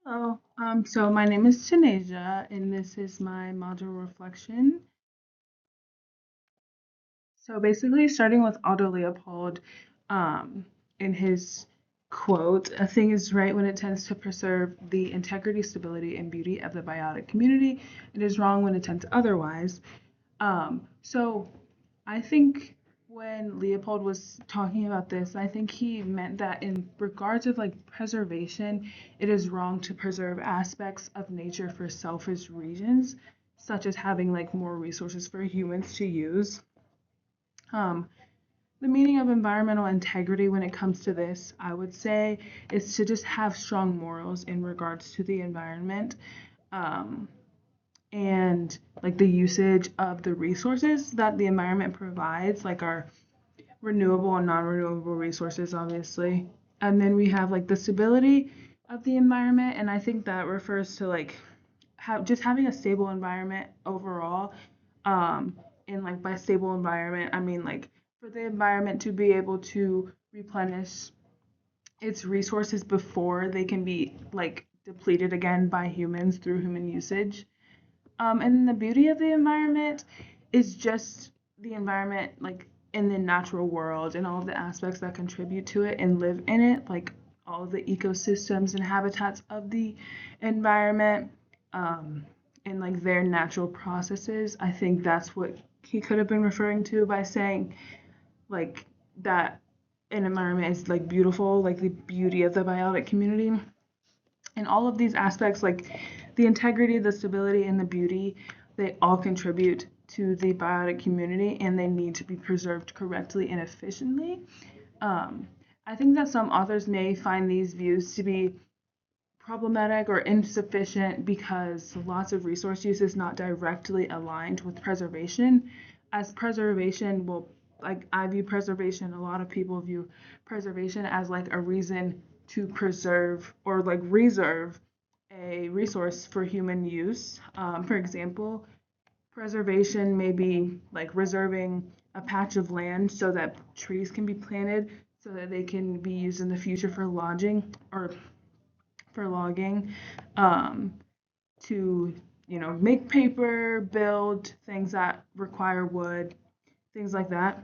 Hello. So my name is Tanasia, and this is my module reflection. So basically, starting with Otto Leopold, um, in his quote, "A thing is right when it tends to preserve the integrity, stability, and beauty of the biotic community. It is wrong when it tends otherwise." So I think when Leopold was talking about this, I think he meant that in regards of like preservation, it is wrong to preserve aspects of nature for selfish reasons, such as having like more resources for humans to use. Um, the meaning of environmental integrity when it comes to this, I would say, is to just have strong morals in regards to the environment. Um, and like the usage of the resources that the environment provides, like our renewable and non-renewable resources, obviously. And then we have like the stability of the environment, and I think that refers to like just having a stable environment overall. Um, and like by stable environment, I mean like for the environment to be able to replenish its resources before they can be like depleted again by humans through human usage. And the beauty of the environment is just the environment, like in the natural world and all of the aspects that contribute to it and live in it, like all of the ecosystems and habitats of the environment, um, and like their natural processes. I think that's what he could have been referring to by saying like that an environment is like beautiful, like the beauty of the biotic community. And all of these aspects, like the integrity, the stability, and the beauty, they all contribute to the biotic community and they need to be preserved correctly and efficiently. Um, I think that some authors may find these views to be problematic or insufficient because lots of resource use is not directly aligned with preservation, as preservation will, like I view preservation, a lot of people view preservation as like a reason to preserve or like reserve a resource for human use. For example, preservation may be like reserving a patch of land so that trees can be planted so that they can be used in the future for lodging or for logging, um, to make paper, build things that require wood, things like that.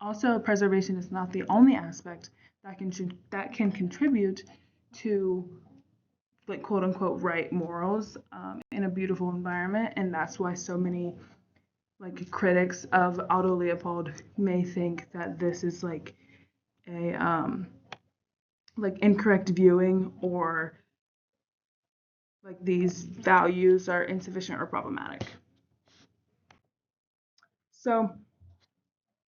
Also, preservation is not the only aspect that can contribute to like quote unquote right morals, in a beautiful environment, and that's why so many like critics of Otto Leopold may think that this is a like incorrect viewing or like these values are insufficient or problematic. So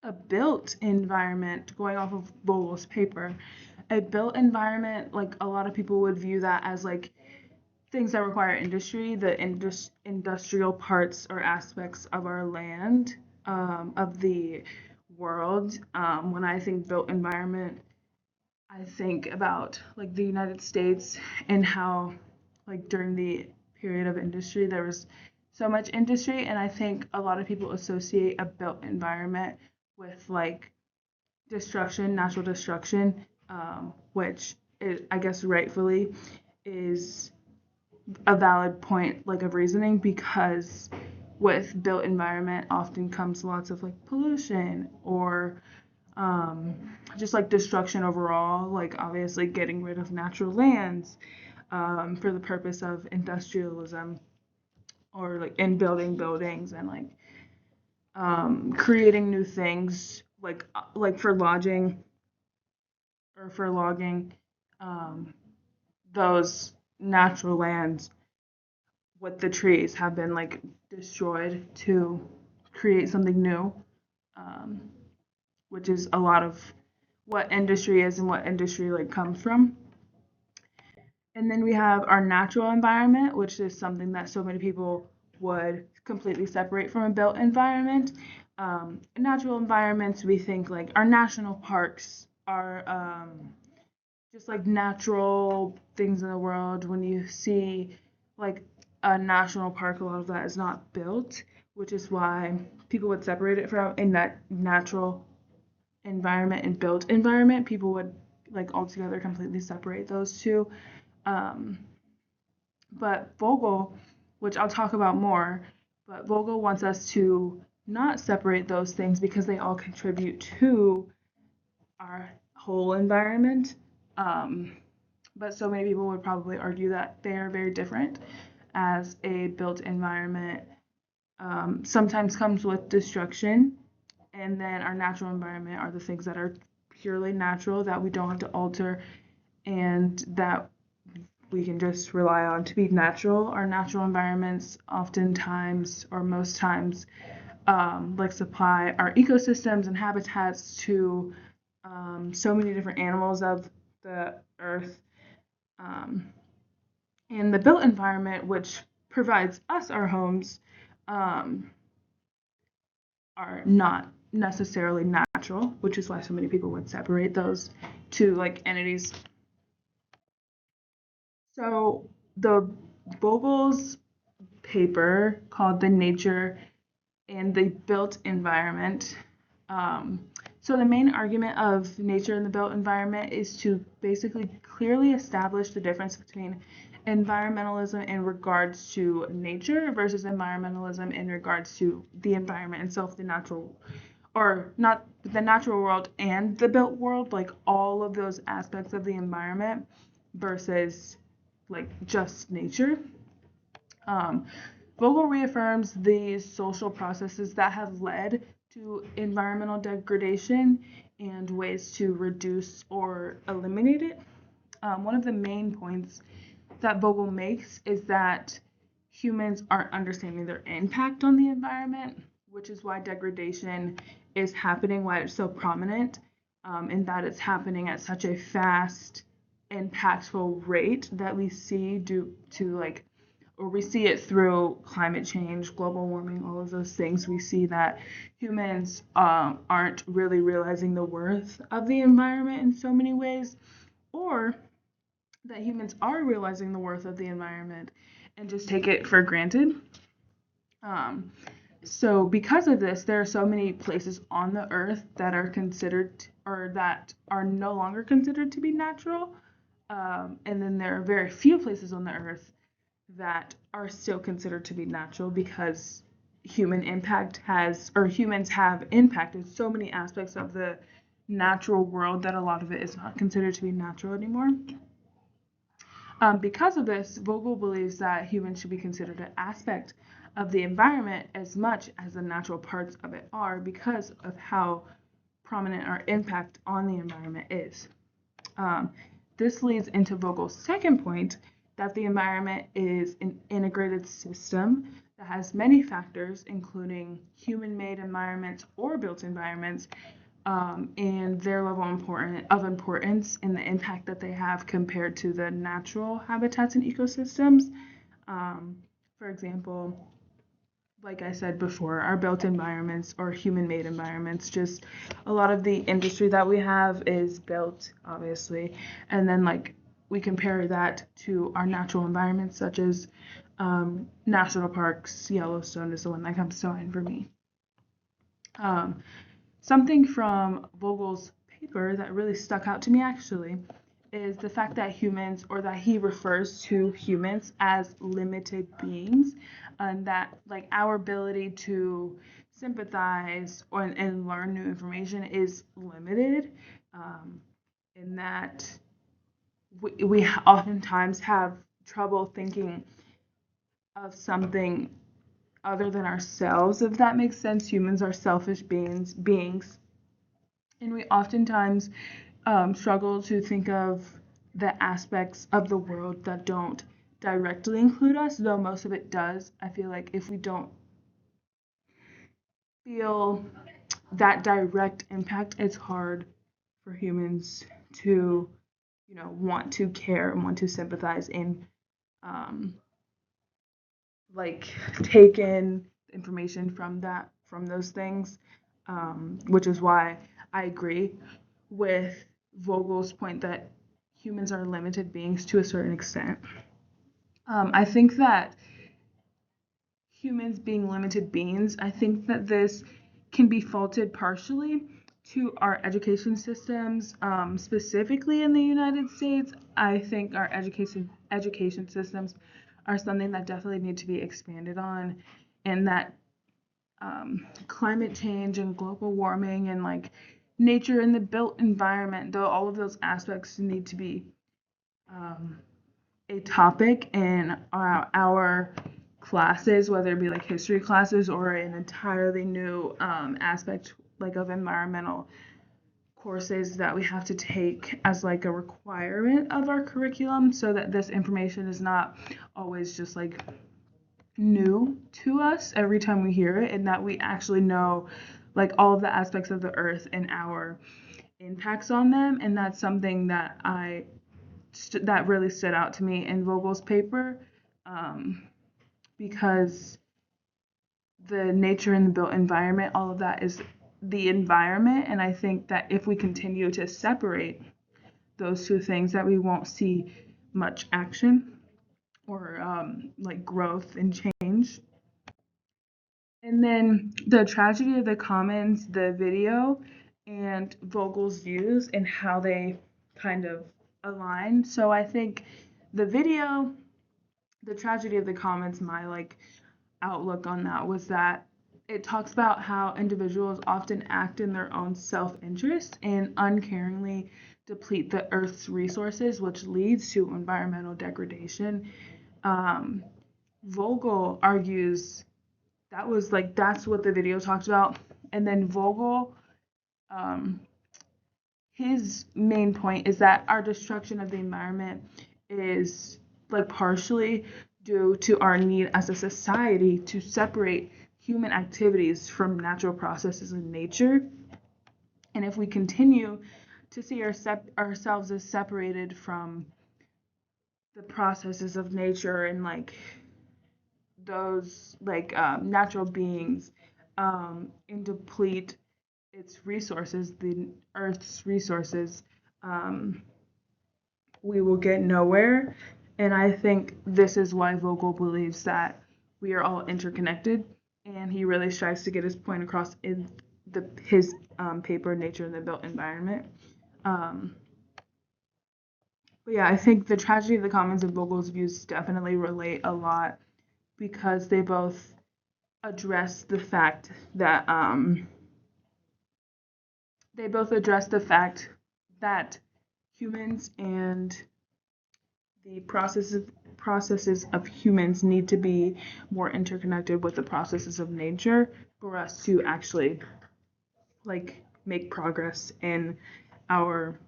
a built environment, going off of Vogel's paper, a built environment, like a lot of people would view that as like things that require industry, the industrial parts or aspects of our land, of the world. When I think built environment, I think about like the United States and how like during the period of industry there was so much industry, and I think a lot of people associate a built environment with like destruction, natural destruction, which I guess rightfully is a valid point like of reasoning because with built environment often comes lots of like pollution or um, just like destruction overall, like obviously getting rid of natural lands, for the purpose of industrialism or like in building buildings and like creating new things like for lodging or for logging, um, those natural lands with the trees have been like destroyed to create something new, um, which is a lot of what industry is and what industry like comes from. And then we have our natural environment, which is something that so many people would completely separate from a built environment. Natural environments, we think like our national parks are, just like natural things in the world. When you see like a national park, a lot of that is not built, which is why people would separate it from in that natural environment and built environment. People would like altogether completely separate those two. Um, But Vogel, which I'll talk about more, but Vogel wants us to not separate those things because they all contribute to our whole environment. Um, but so many people would probably argue that they are very different, as a built environment sometimes comes with destruction, and then our natural environment are the things that are purely natural that we don't have to alter and that we can just rely on to be natural. Our natural environments oftentimes or most times like supply our ecosystems and habitats to so many different animals of the earth. Um, and the built environment, which provides us our homes, um, are not necessarily natural, which is why so many people would separate those two like entities. So the Vogel's paper called The Nature and the Built Environment. Um, so the main argument of nature and the built environment is to basically clearly establish the difference between environmentalism in regards to nature versus environmentalism in regards to the environment itself, the natural, or not the natural world and the built world, like all of those aspects of the environment versus like just nature. Um, Vogel reaffirms these social processes that have led to environmental degradation and ways to reduce or eliminate it. One of the main points that Vogel makes is that humans aren't understanding their impact on the environment, which is why degradation is happening, why it's so prominent, and that it's happening at such a fast, impactful rate that we see due to like or we see it through climate change, global warming, all of those things. We see that humans aren't really realizing the worth of the environment in so many ways, or that humans are realizing the worth of the environment and just take it for granted. Um, so, because of this, there are so many places on the earth that are considered or that are no longer considered to be natural. And then there are very few places on the earth that are still considered to be natural because humans have impacted so many aspects of the natural world that a lot of it is not considered to be natural anymore. Because of this, Vogel believes that humans should be considered an aspect of the environment as much as the natural parts of it are because of how prominent our impact on the environment is. Um, this leads into Vogel's second point that the environment is an integrated system that has many factors, including human made environments or built environments, and their level of importance and the impact that they have compared to the natural habitats and ecosystems. Um, for example, like I said before, our built environments or human made environments, just a lot of the industry that we have is built, obviously. And then, like, we compare that to our natural environments, such as national parks. Yellowstone is the one that comes to mind for me. Um, Something from Vogel's paper that really stuck out to me actually is the fact that humans, or that he refers to humans as limited beings, and that like our ability to sympathize and learn new information is limited, um, in that we oftentimes have trouble thinking of something other than ourselves, if that makes sense. Humans are selfish beings, and we oftentimes struggle to think of the aspects of the world that don't directly include us, though most of it does. I feel like if we don't feel that direct impact, it's hard for humans to, want to care and want to sympathize and um, like take in information from those things, which is why I agree with Vogel's point that humans are limited beings to a certain extent. I think that humans being limited beings, I think that this can be faulted partially to our education systems, specifically in the United States. I think our education systems are something that definitely need to be expanded on, and that climate change and global warming and like nature and the built environment, though all of those aspects need to be a topic in our classes, whether it be like history classes or an entirely new aspect like of environmental courses that we have to take as like a requirement of our curriculum, so that this information is not always just like new to us every time we hear it, and that we actually know like all of the aspects of the earth and our impacts on them. And that's something that that really stood out to me in Vogel's paper, because the nature and the built environment, all of that is the environment. And I think that if we continue to separate those two things, that we won't see much action or like growth and change. And then the tragedy of the commons, the video, and Vogel's views and how they kind of align. So I think the video, the tragedy of the commons, my like outlook on that was that it talks about how individuals often act in their own self-interest and uncaringly deplete the earth's resources, which leads to environmental degradation. Vogel argues that's what the video talked about. And then Vogel, um, his main point is that our destruction of the environment is like partially due to our need as a society to separate human activities from natural processes in nature. And if we continue to see ourselves as separated from the processes of nature and like those like natural beings, and deplete its resources, the Earth's resources, we will get nowhere. And I think this is why Vogel believes that we are all interconnected, and he really strives to get his point across in his paper, Nature and the Built Environment. But yeah, I think the tragedy of the commons and Vogel's views definitely relate a lot, because they both address the fact that humans and the processes of humans need to be more interconnected with the processes of nature for us to actually like make progress in our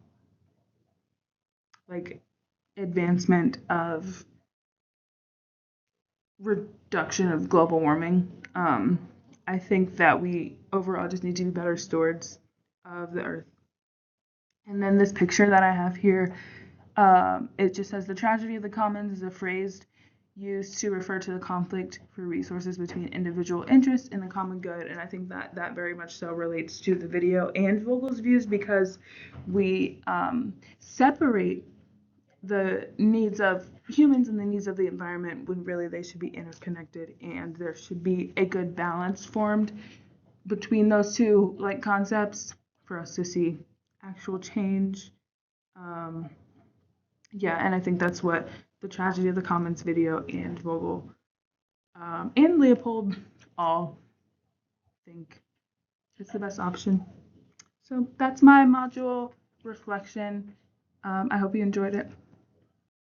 like advancement of reduction of global warming. I think that we overall just need to be better stewards of the earth. And then this picture that I have here, it just says the tragedy of the commons is a phrase used to refer to the conflict for resources between individual interests and the common good. And I think that that very much so relates to the video and Vogel's views, because we separate the needs of humans and the needs of the environment when really they should be interconnected, and there should be a good balance formed between those two like concepts for us to see actual change. Yeah, and I think that's what the tragedy of the commons video and Vogel and Leopold all think is the best option. So that's my module reflection. I hope you enjoyed it.